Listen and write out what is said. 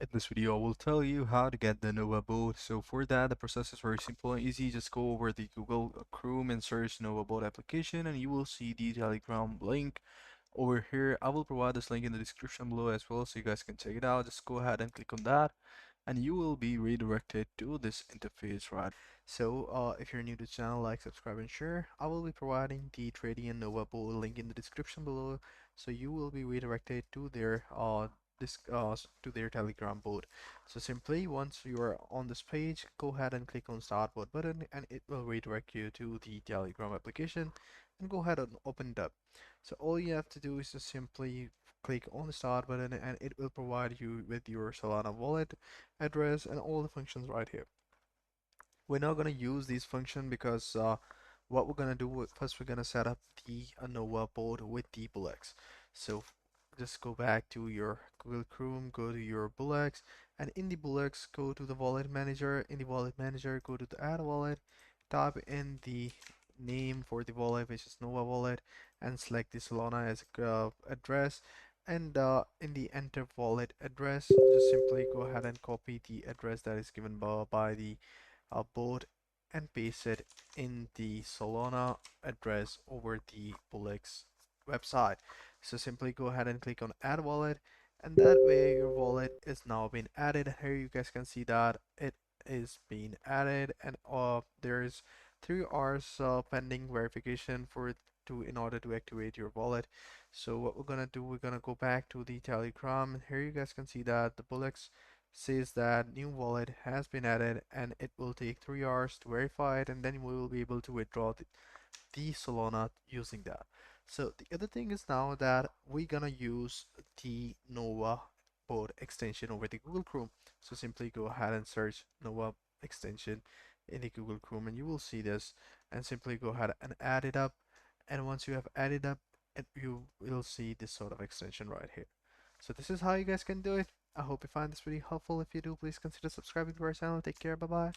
In this video, I will tell you how to get the NovaBot. So for that, the process is very simple and easy. Just go over the Google Chrome and search NovaBot application, and you will see the Telegram link over here. I will provide this link in the description below as well, so you guys can check it out. Just go ahead and click on that, and you will be redirected to this interface, right? So if you're new to the channel, like, subscribe, and share. I will be providing the trading and NovaBot link in the description below, so you will be redirected to their to their Telegram bot. So simply once you are on this page, go ahead and click on Start Bot button, and it will redirect you to the Telegram application. And go ahead and open it up. So all you have to do is just simply click on the Start button, and it will provide you with your Solana wallet address and all the functions right here. We're not going to use these function because what we're going to do first, we're going to set up the Nova board with the Bullx. So just go back to your Google Chrome, go to your Bullx, and in the Bullx, go to the wallet manager. In the wallet manager, go to the add wallet, type in the name for the wallet, which is Nova wallet, and select the Solana as address. And in the enter wallet address, just simply go ahead and copy the address that is given by the board and paste it in the Solana address over the Bullx website. So simply go ahead and click on add wallet, and that way your wallet is now being added. Here you guys can see that it is being added, and there's 3 hours pending verification for it to in order to activate your wallet. So what we're gonna do, we're gonna go back to the Telegram. Here you guys can see that the Bullx says that new wallet has been added, and it will take 3 hours to verify it, and then we will be able to withdraw the Solana using that. So the other thing is now that we're gonna use the Nova bot extension over the Google Chrome. So simply go ahead and search Nova extension in the Google Chrome, and you will see this, and simply go ahead and add it up. And once you have added up, you will see this sort of extension right here. So this is how you guys can do it. I hope you find this really helpful. If you do, please consider subscribing to our channel. Take care. Bye bye.